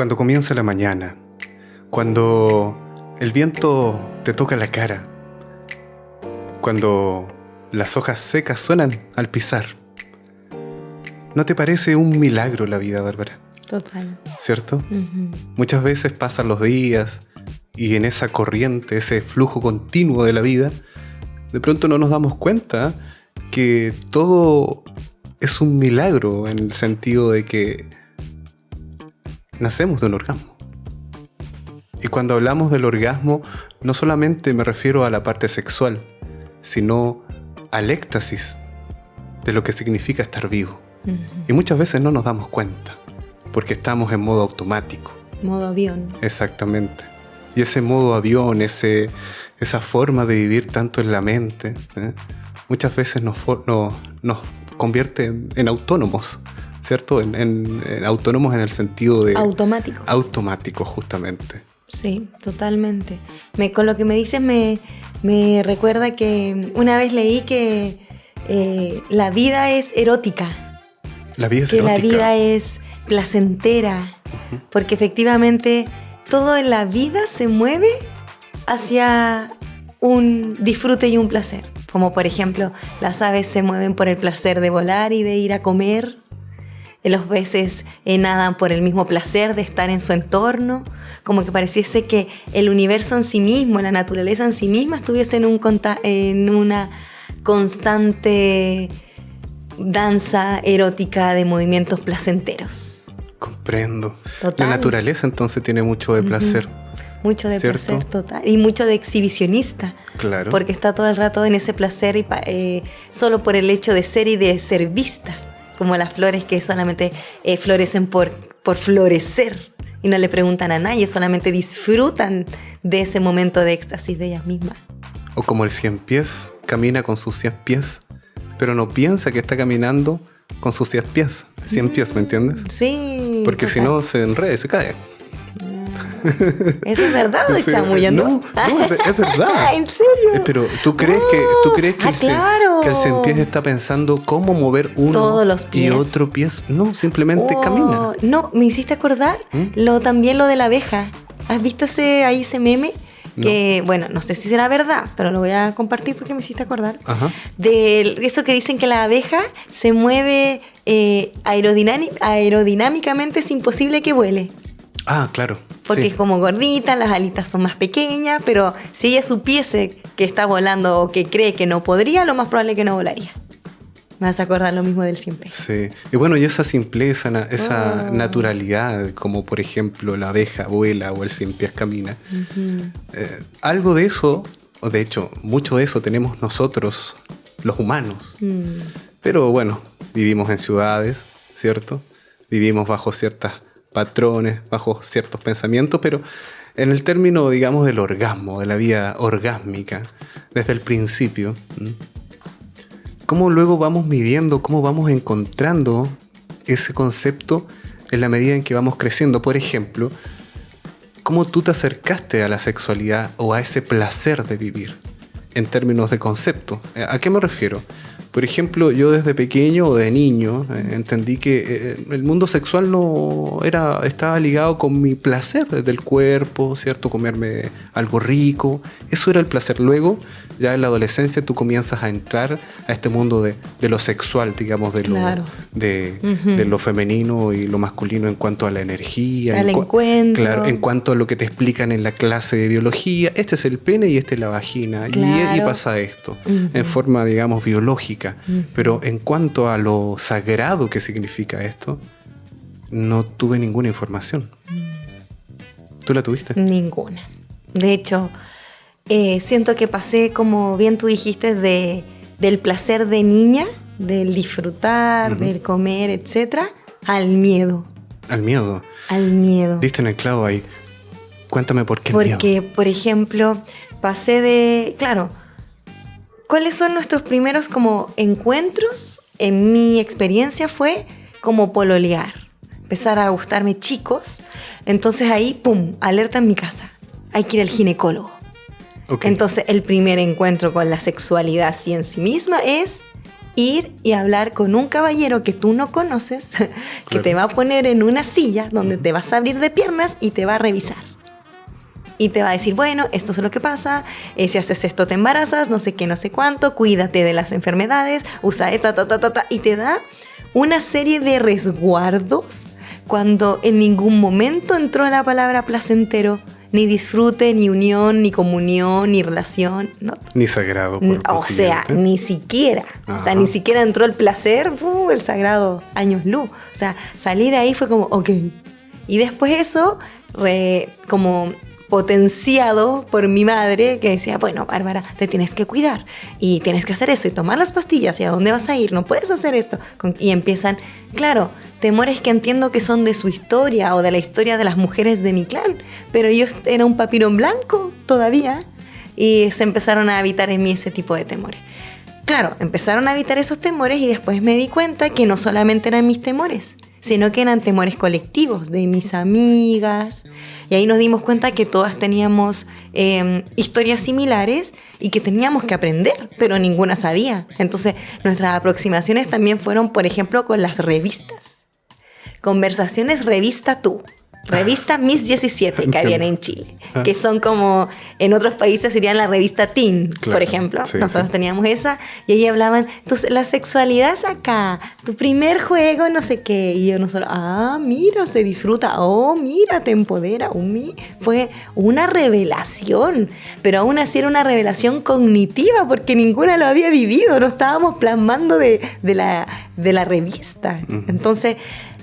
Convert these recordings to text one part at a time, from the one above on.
Cuando comienza la mañana, cuando el viento te toca la cara, cuando las hojas secas suenan al pisar. ¿No te parece un milagro la vida, Bárbara? Total. ¿Cierto? Uh-huh. Muchas veces pasan los días y en esa corriente, ese flujo continuo de la vida, de pronto no nos damos cuenta que todo es un milagro en el sentido de que nacemos de un orgasmo. Y cuando hablamos del orgasmo, no solamente me refiero a la parte sexual, sino al éxtasis de lo que significa estar vivo. Uh-huh. Y muchas veces no nos damos cuenta, porque estamos en modo automático. Modo avión. Exactamente. Y ese modo avión, esa forma de vivir tanto en la mente, muchas veces nos convierte en autónomos, ¿cierto? En autónomos en el sentido de... Automáticos. Automáticos, justamente. Sí, totalmente. Con lo que me dices me recuerda que una vez leí que la vida es erótica. La vida es que erótica. La vida es placentera. Uh-huh. Porque efectivamente todo en la vida se mueve hacia un disfrute y un placer. Como por ejemplo, las aves se mueven por el placer de volar y de ir a comer. Los peces nadan por el mismo placer de estar en su entorno, como que pareciese que el universo en sí mismo, la naturaleza en sí misma estuviese en una constante danza erótica de movimientos placenteros. Comprendo. Total. La naturaleza entonces tiene mucho de placer. Uh-huh. Mucho de ¿cierto? Placer, total. Y mucho de exhibicionista. Claro. Porque está todo el rato en ese placer y solo por el hecho de ser y de ser vista. Como las flores que solamente florecen por florecer y no le preguntan a nadie, solamente disfrutan de ese momento de éxtasis de ellas mismas. O como el 100 pies, camina con sus 100 pies, pero no piensa que está caminando con sus 100 pies. 100 pies, ¿me entiendes? Sí. Porque si no se enreda y se cae. ¿Eso es verdad o Sí, chamullando? No, es verdad. ¿En serio? Pero ¿tú crees que claro. el 100 pies está pensando cómo mover uno todos los pies y otro pie? No, simplemente camina. No, me hiciste acordar también lo de la abeja. ¿Has visto ese meme? Que, no. Bueno, no sé si será verdad, pero lo voy a compartir porque me hiciste acordar. Ajá. De eso que dicen que la abeja se mueve aerodinámicamente, es imposible que vuele. Ah, claro. Porque sí. Es como gordita, las alitas son más pequeñas, pero si ella supiese que está volando o que cree que no podría, lo más probable es que no volaría. Me vas a acordar lo mismo del 100 pies. Sí. Y bueno, y esa simpleza, esa naturalidad, como por ejemplo la abeja vuela o el 100 pies camina. Uh-huh. Algo de eso, o de hecho, mucho de eso tenemos nosotros, los humanos. Pero bueno, vivimos en ciudades, ¿cierto? Vivimos bajo ciertos patrones, bajo ciertos pensamientos, pero en el término, digamos, del orgasmo, de la vida orgásmica, desde el principio, ¿cómo luego vamos midiendo, cómo vamos encontrando ese concepto en la medida en que vamos creciendo? Por ejemplo, ¿cómo tú te acercaste a la sexualidad o a ese placer de vivir en términos de concepto? ¿A qué me refiero? Por ejemplo, yo desde pequeño o de niño entendí que el mundo sexual estaba ligado con mi placer del cuerpo, ¿cierto? Comerme algo rico, eso era el placer. Luego, ya en la adolescencia, tú comienzas a entrar a este mundo de lo sexual, digamos, claro. de lo femenino y lo masculino en cuanto a la energía. Al encuentro. Claro, en cuanto a lo que te explican en la clase de biología. Este es el pene y este es la vagina. Claro. Y pasa esto, en forma, digamos, biológica. Pero en cuanto a lo sagrado que significa esto, no tuve ninguna información. ¿Tú la tuviste? Ninguna. De hecho, siento que pasé, como bien tú dijiste, del placer de niña, del disfrutar, del comer, etcétera, al miedo. ¿Al miedo? Al miedo. Diste en el clavo ahí. Cuéntame por qué el miedo. Porque, por ejemplo, pasé de... Claro, ¿cuáles son nuestros primeros como encuentros? En mi experiencia fue como pololear. Empezar a gustarme chicos. Entonces ahí, ¡pum!, alerta en mi casa. Hay que ir al ginecólogo. Okay. Entonces el primer encuentro con la sexualidad así en sí misma es ir y hablar con un caballero que tú no conoces, que Claro. te va a poner en una silla donde te vas a abrir de piernas y te va a revisar. Y te va a decir, bueno, esto es lo que pasa, si haces esto te embarazas, no sé qué, no sé cuánto, cuídate de las enfermedades, usa esta, y te da una serie de resguardos cuando en ningún momento entró la palabra placentero, ni disfrute, ni unión, ni comunión, ni relación, no. Ni sagrado, por O sea, consiguiente. ni siquiera. O sea, Ajá. ni siquiera entró el placer, el sagrado, años luz. O sea, salí de ahí fue como, ok. Y después eso, como potenciado por mi madre, que decía, bueno, Bárbara, te tienes que cuidar y tienes que hacer eso y tomar las pastillas y a dónde vas a ir, no puedes hacer esto. Y empiezan, claro, temores que entiendo que son de su historia o de la historia de las mujeres de mi clan, pero yo era un papirón blanco todavía y se empezaron a habitar en mí ese tipo de temores. Claro, empezaron a habitar esos temores y después me di cuenta que no solamente eran mis temores, sino que eran temores colectivos de mis amigas. Y ahí nos dimos cuenta que todas teníamos historias similares y que teníamos que aprender, pero ninguna sabía. Entonces, nuestras aproximaciones también fueron, por ejemplo, con las revistas. Conversaciones Revista Tú. Revista Miss 17 que habían en Chile, que son como en otros países serían la revista Teen, Claro, por ejemplo. sí, Nosotros sí. teníamos esa y ahí hablaban, entonces la sexualidad es acá, tu primer juego, no sé qué. Y nosotros, mira, se disfruta, mira, te empodera. Fue una revelación, pero aún así era una revelación cognitiva porque ninguna lo había vivido, lo estábamos plasmando de la revista. Entonces,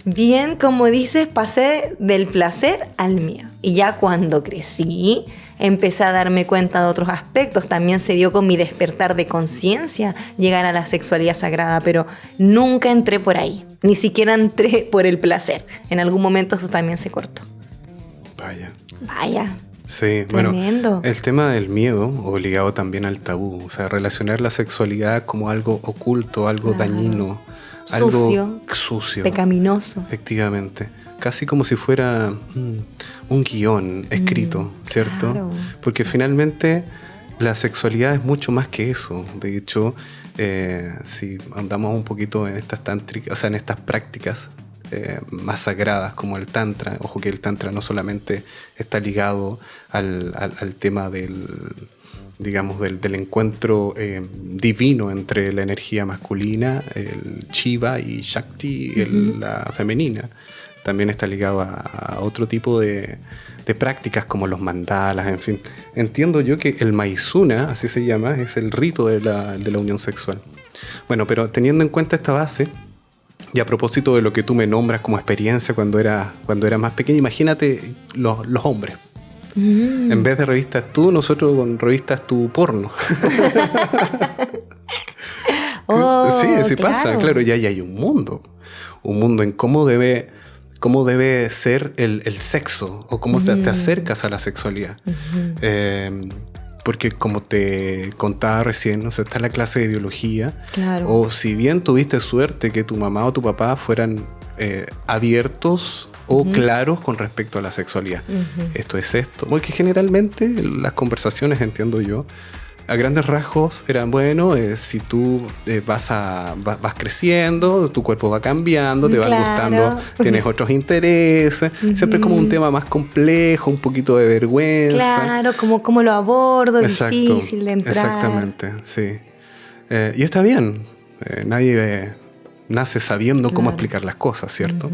bien, como dices, pasé del placer al miedo. Y ya cuando crecí, empecé a darme cuenta de otros aspectos. También se dio con mi despertar de conciencia llegar a la sexualidad sagrada, pero nunca entré por ahí. Ni siquiera entré por el placer. En algún momento eso también se cortó. Vaya. Vaya. Sí, Tremendo. bueno, el tema del miedo, o ligado también al tabú, o sea, relacionar la sexualidad como algo oculto, algo Claro. dañino, Sucio. algo sucio. Pecaminoso. Efectivamente. Casi como si fuera un guión escrito, ¿cierto? Claro. Porque finalmente la sexualidad es mucho más que eso. De hecho, si andamos un poquito en estas tántricas, o sea, en estas prácticas más sagradas como el tantra, ojo que el tantra no solamente está ligado al tema digamos, del encuentro divino entre la energía masculina, el Shiva y Shakti, la femenina. También está ligado a otro tipo de prácticas como los mandalas, en fin. Entiendo yo que el Maizuna, así se llama, es el rito de la unión sexual. Bueno, pero teniendo en cuenta esta base, y a propósito de lo que tú me nombras como experiencia cuando era más pequeña, imagínate los hombres. En vez de revistas tú, nosotros con revistas tu porno. Sí, claro. pasa, claro, y ahí hay un mundo en cómo debe ser el sexo o cómo te acercas a la sexualidad. Porque como te contaba recién, o sea, está la clase de biología, Claro. o si bien tuviste suerte que tu mamá o tu papá fueran abiertos o claros con respecto a la sexualidad. Esto es esto. Porque generalmente las conversaciones, entiendo yo, a grandes rasgos eran, bueno, si tú vas creciendo, tu cuerpo va cambiando, te van Claro. gustando, tienes otros intereses, siempre es como un tema más complejo, un poquito de vergüenza. Claro, como cómo lo abordo, Exacto, difícil de entrar. exactamente, sí. Y está bien, nadie nace sabiendo cómo Claro. explicar las cosas, ¿cierto?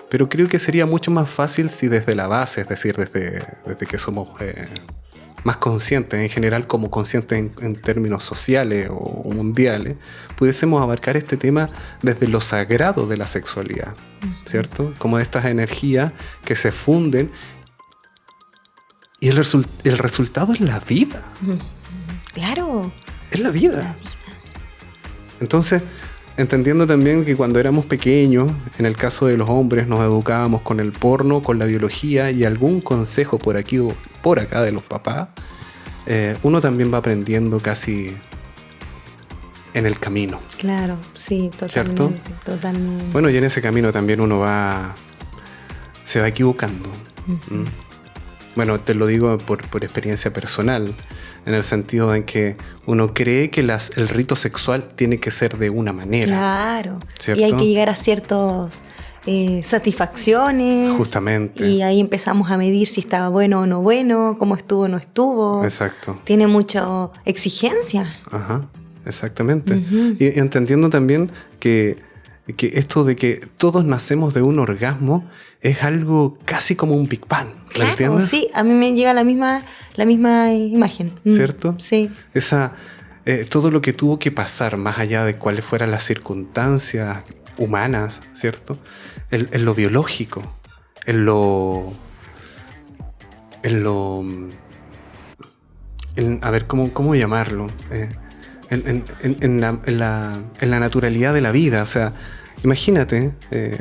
Pero creo que sería mucho más fácil si desde la base, es decir, desde que somos más conscientes, en general como conscientes en términos sociales o mundiales, pudiésemos abarcar este tema desde lo sagrado de la sexualidad, ¿cierto? Como de estas energías que se funden y el resultado es la vida. Claro. Es la vida. Entonces, entendiendo también que cuando éramos pequeños, en el caso de los hombres, nos educábamos con el porno, con la biología y algún consejo por aquí o por acá de los papás, uno también va aprendiendo casi en el camino. Claro, sí, totalmente. ¿Cierto? Totalmente. Bueno, y en ese camino también uno se va equivocando. Bueno, te lo digo por experiencia personal, en el sentido en que uno cree que el rito sexual tiene que ser de una manera. Claro. ¿Cierto? Y hay que llegar a ciertos satisfacciones. Justamente. Y ahí empezamos a medir si estaba bueno o no bueno, cómo estuvo o no estuvo. Exacto. Tiene mucha exigencia. Ajá, exactamente. Y entendiendo también que esto de que todos nacemos de un orgasmo es algo casi como un Big Bang. ¿Me Claro, entiendes? sí, a mí me llega la misma imagen. ¿Cierto? Sí. Todo lo que tuvo que pasar, más allá de cuáles fueran las circunstancias humanas, ¿cierto? En lo biológico, a ver, ¿cómo llamarlo? En la naturalidad de la vida. O sea, imagínate,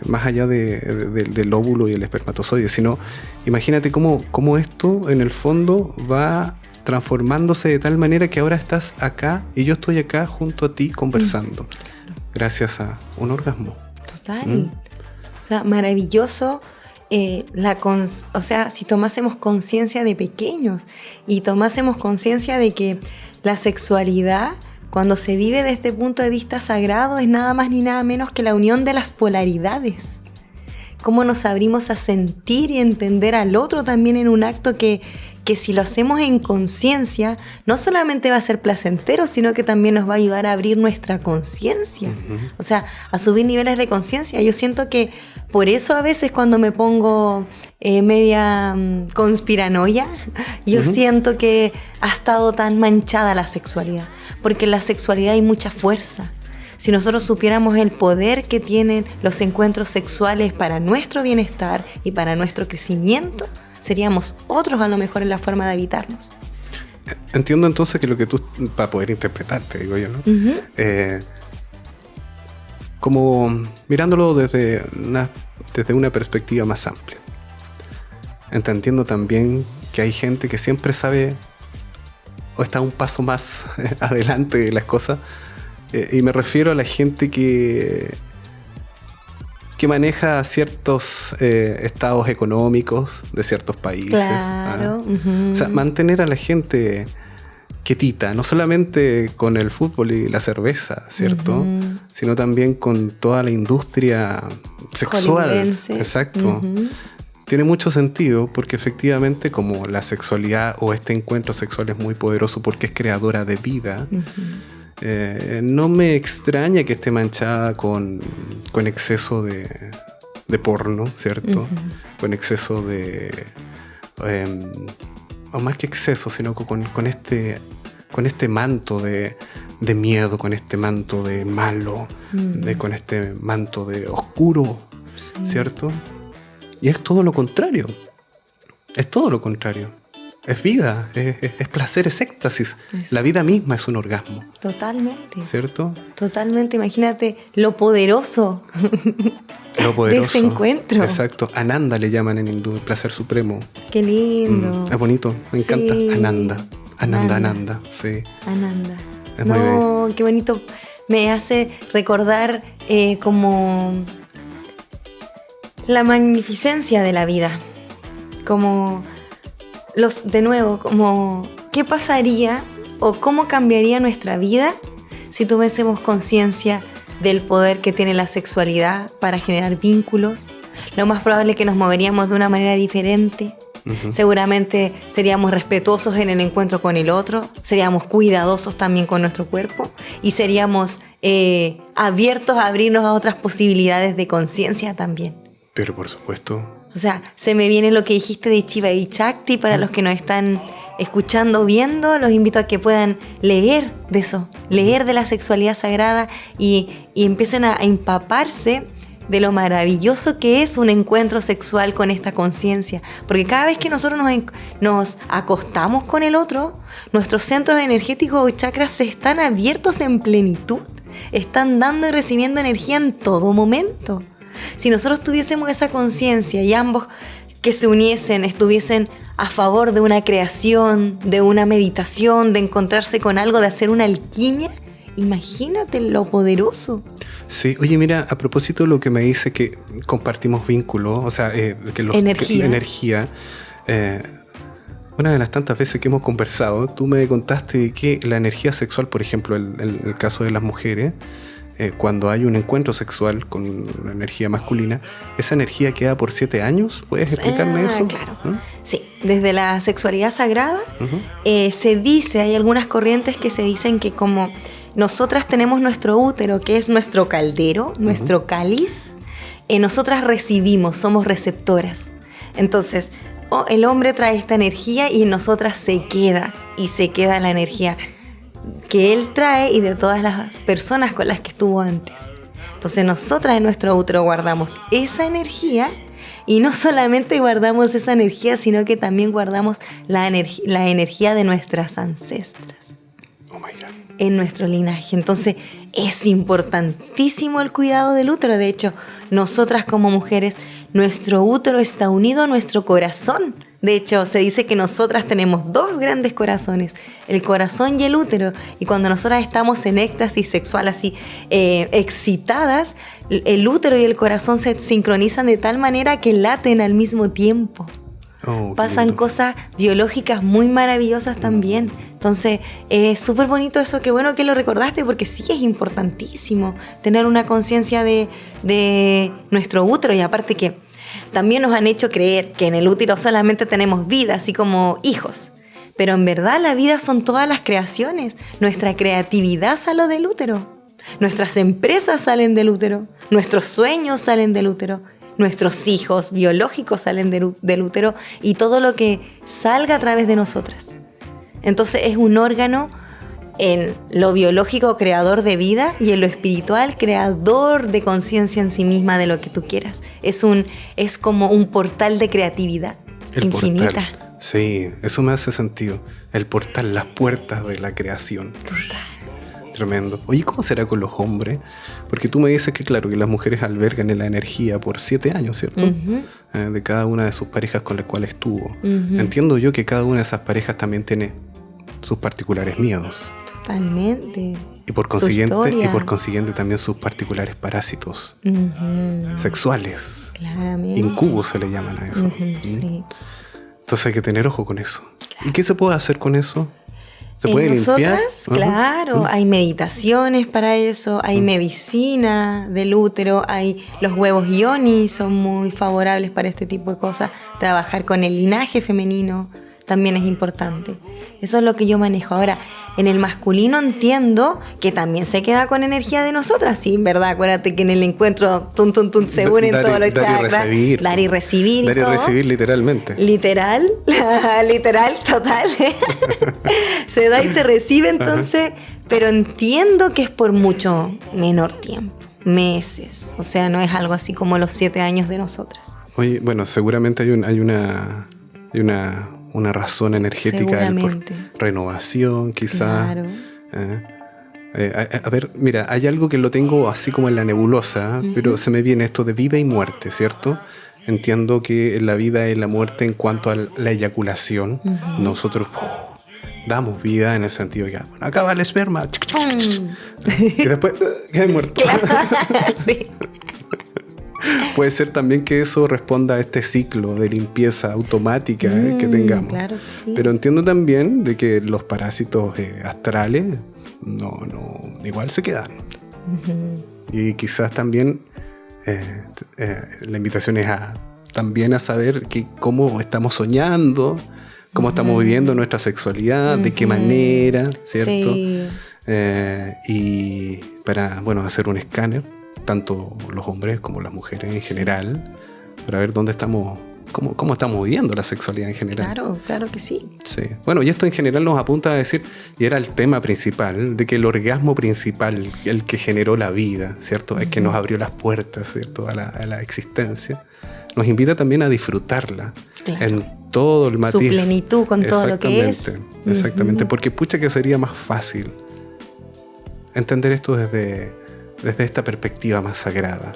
más allá del óvulo y el espermatozoide, sino imagínate cómo esto en el fondo va transformándose de tal manera que ahora estás acá y yo estoy acá junto a ti conversando, gracias a un orgasmo. Total. O sea, maravilloso. O sea, si tomásemos conciencia de pequeños y tomásemos conciencia de que la sexualidad, cuando se vive desde este punto de vista sagrado, es nada más ni nada menos que la unión de las polaridades. Cómo nos abrimos a sentir y entender al otro también en un acto que si lo hacemos en conciencia, no solamente va a ser placentero, sino que también nos va a ayudar a abrir nuestra conciencia. O sea, a subir niveles de conciencia. Yo siento que por eso a veces cuando me pongo media conspiranoia, yo siento que ha estado tan manchada la sexualidad. Porque en la sexualidad hay mucha fuerza. Si nosotros supiéramos el poder que tienen los encuentros sexuales para nuestro bienestar y para nuestro crecimiento, seríamos otros a lo mejor en la forma de habitarnos. Entiendo entonces que lo que tú, para poder interpretarte, digo yo, ¿no? Como mirándolo desde una perspectiva más amplia. Entendiendo también que hay gente que siempre sabe o está un paso más adelante de las cosas. Y me refiero a la gente que maneja ciertos estados económicos de ciertos países. Claro. O sea, mantener a la gente quietita, no solamente con el fútbol y la cerveza, ¿cierto? Sino también con toda la industria sexual. Exacto. Tiene mucho sentido porque efectivamente como la sexualidad o este encuentro sexual es muy poderoso porque es creadora de vida, no me extraña que esté manchada con exceso de porno, ¿cierto? Con exceso o más que exceso, sino con este manto de miedo, con este manto de malo, con este manto de oscuro, ¿cierto? Y es todo lo contrario. Es todo lo contrario. Es vida, es placer, es éxtasis. Eso. La vida misma es un orgasmo. Totalmente. ¿Cierto? Totalmente. Imagínate lo poderoso, de ese encuentro. Exacto. Ananda le llaman en hindú, el placer supremo. Qué lindo. Es bonito, me encanta. Ananda. Sí. Ananda. Es muy bello. Qué bonito. Me hace recordar como la magnificencia de la vida. Como ¿qué pasaría o cómo cambiaría nuestra vida si tuviésemos conciencia del poder que tiene la sexualidad para generar vínculos? Lo más probable es que nos moveríamos de una manera diferente. Seguramente seríamos respetuosos en el encuentro con el otro, seríamos cuidadosos también con nuestro cuerpo y seríamos abiertos a abrirnos a otras posibilidades de conciencia también. Pero por supuesto. O sea, se me viene lo que dijiste de Shiva y Shakti. Para los que nos están escuchando, viendo, los invito a que puedan leer de eso, leer de la sexualidad sagrada y empiecen a empaparse de lo maravilloso que es un encuentro sexual con esta conciencia. Porque cada vez que nosotros nos acostamos con el otro, nuestros centros energéticos o chakras se están abiertos en plenitud, están dando y recibiendo energía en todo momento. Si nosotros tuviésemos esa conciencia y ambos que se uniesen, estuviesen a favor de una creación, de una meditación, de encontrarse con algo, de hacer una alquimia, imagínate lo poderoso. Sí, oye, mira, a propósito de lo que me dice que compartimos vínculos, o sea, energía. una de las tantas veces que hemos conversado, tú me contaste de que la energía sexual, por ejemplo, el caso de las mujeres, cuando hay un encuentro sexual con la energía masculina, esa energía queda por 7 años. ¿Puedes explicarme eso? Claro. Sí, desde la sexualidad sagrada se dice, hay algunas corrientes que se dicen que como nosotras tenemos nuestro útero, que es nuestro caldero, nuestro cáliz, nosotras recibimos, somos receptoras. Entonces, el hombre trae esta energía y en nosotras se queda la energía que él trae y de todas las personas con las que estuvo antes. Entonces nosotras en nuestro útero guardamos esa energía y no solamente guardamos esa energía, sino que también guardamos la energía de nuestras ancestras. Oh my God. En nuestro linaje. Entonces es importantísimo el cuidado del útero. De hecho, nosotras como mujeres, nuestro útero está unido a nuestro corazón. De hecho, se dice que nosotras tenemos 2 grandes corazones, el corazón y el útero. Y cuando nosotras estamos en éxtasis sexual, así excitadas, el útero y el corazón se sincronizan de tal manera que laten al mismo tiempo. Pasan cosas biológicas muy maravillosas también. Entonces, es súper bonito eso, qué bueno que lo recordaste, porque sí es importantísimo tener una conciencia de nuestro útero. Y aparte que también nos han hecho creer que en el útero solamente tenemos vida, así como hijos. Pero en verdad la vida son todas las creaciones. Nuestra creatividad sale del útero. Nuestras empresas salen del útero. Nuestros sueños salen del útero. Nuestros hijos biológicos salen del útero. Y todo lo que salga a través de nosotras. Entonces es un órgano en lo biológico creador de vida y en lo espiritual creador de conciencia en sí misma de lo que tú quieras. Es como un portal de creatividad infinita. Portal. Sí, eso me hace sentido. El portal, las puertas de la creación. Total. Tremendo. Oye, ¿cómo será con los hombres? Porque tú me dices que claro, que las mujeres albergan la energía por 7 años, ¿cierto? De cada una de sus parejas con las cuales estuvo. Entiendo yo que cada una de esas parejas también tiene sus particulares miedos. Totalmente. Y por consiguiente también sus particulares parásitos sexuales. Claramente. Incubos se le llaman a eso. Sí. Entonces hay que tener ojo con eso. ¿Y qué se puede hacer con eso? ¿Se puede limpiar? Claro, hay meditaciones para eso, hay medicina del útero, hay los huevos yoni, son muy favorables para este tipo de cosas. Trabajar con el linaje femenino también es importante. Eso es lo que yo manejo. Ahora, en el masculino entiendo que también se queda con energía de nosotras, sí, ¿verdad? Acuérdate que en el encuentro se unen todos los chakras. Dar y recibir. Dar y recibir literalmente. Literal, total. Se da y se recibe, entonces, pero entiendo que es por mucho menor tiempo, meses. O sea, no es algo así como los 7 años de nosotras. Oye, bueno, seguramente hay una razón energética por renovación, quizás. Claro. A ver, mira, hay algo que lo tengo así como en la nebulosa, pero se me viene esto de vida y muerte, ¿cierto? Entiendo que la vida y la muerte en cuanto a la eyaculación, nosotros damos vida en el sentido de que acaba el esperma y después queda muerto. Claro, sí. Puede ser también que eso responda a este ciclo de limpieza automática que tengamos. Claro que sí. Pero entiendo también de que los parásitos astrales no igual se quedan. Y quizás también la invitación es también a saber cómo estamos soñando, cómo estamos viviendo nuestra sexualidad, de qué manera, ¿cierto? Sí. Y para, hacer un escáner, tanto los hombres como las mujeres en general, para ver dónde estamos, cómo estamos viviendo la sexualidad en general. Claro que sí. Sí. Bueno, y esto en general nos apunta a decir, y era el tema principal, de que el orgasmo principal, el que generó la vida, ¿cierto? El que nos abrió las puertas, ¿cierto? A la existencia, nos invita también a disfrutarla en todo el matiz. Su plenitud con todo lo que es. Exactamente, porque pucha que sería más fácil entender esto desde esta perspectiva más sagrada,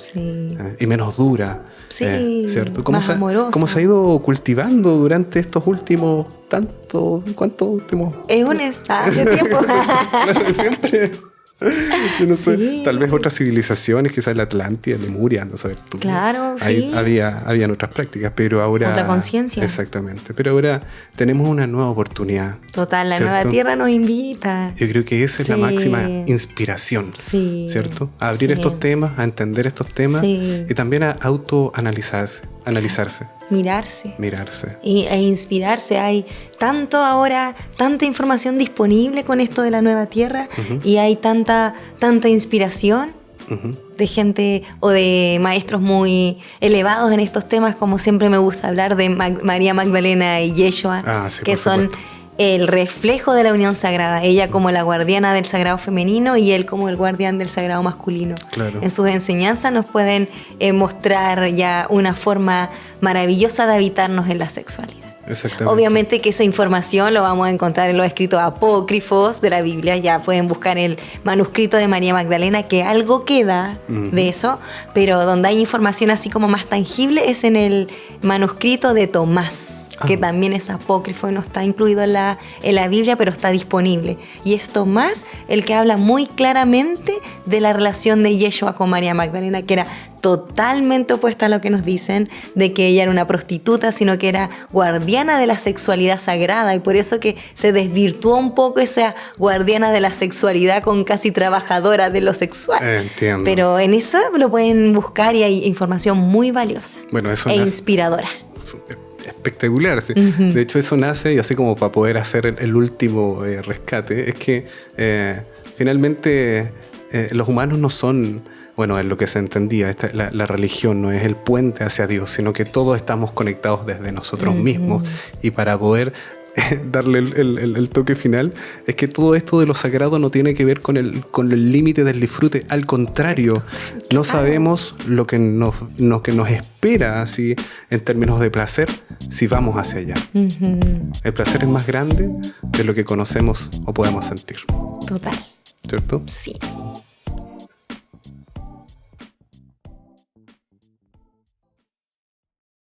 y menos dura, ¿cierto? Más amorosa. ¿Cómo se ha ido cultivando durante estos últimos ¿cuántos últimos? Hace tiempo. Claro, siempre Yo no sé, Sí. tal vez otras civilizaciones, quizás la Atlántida, Lemuria, no sabes tú. Claro, Ahí sí. habían otras prácticas, pero ahora... Otra conciencia. Exactamente, pero ahora tenemos una nueva oportunidad. Total, la ¿cierto? nueva tierra nos invita. Yo creo que esa es la Sí. máxima inspiración, Sí. ¿cierto? A abrir Sí. estos temas, a entender estos temas Sí. y también a autoanalizarse, Mirarse. mirarse. E inspirarse. Hay tanta información disponible con esto de la nueva tierra y hay tanta inspiración Ujú. de gente o de maestros muy elevados en estos temas, como siempre me gusta hablar de María Magdalena y Yeshua, Ah, sí, que por son supuesto. el reflejo de la unión sagrada, ella como la guardiana del sagrado femenino y él como el guardián del sagrado masculino. Claro. En sus enseñanzas nos pueden mostrar ya una forma maravillosa de habitarnos en la sexualidad. Exactamente. Obviamente que esa información lo vamos a encontrar en los escritos apócrifos de la Biblia. Ya pueden buscar el manuscrito de María Magdalena, que algo queda de eso, pero donde hay información así como más tangible es en el manuscrito de Tomás, que también es apócrifo y no está incluido en la Biblia, pero está disponible. Y es Tomás el que habla muy claramente de la relación de Yeshua con María Magdalena, que era totalmente opuesta a lo que nos dicen, de que ella era una prostituta, sino que era guardiana de la sexualidad sagrada, y por eso que se desvirtuó un poco esa guardiana de la sexualidad con casi trabajadora de lo sexual. Entiendo. Pero en eso lo pueden buscar y hay información muy valiosa Bueno, eso e nace- inspiradora. espectacular. Sí. De hecho, eso nace, y así como para poder hacer el último rescate, es que finalmente los humanos no son, bueno, es lo que se entendía, la religión no es el puente hacia Dios, sino que todos estamos conectados desde nosotros mismos, y para poder darle el toque final, es que todo esto de lo sagrado no tiene que ver con el límite del disfrute. Al contrario, no sabemos lo que nos espera así en términos de placer si vamos hacia allá. El placer es más grande de lo que conocemos o podemos sentir, Total, ¿cierto? sí.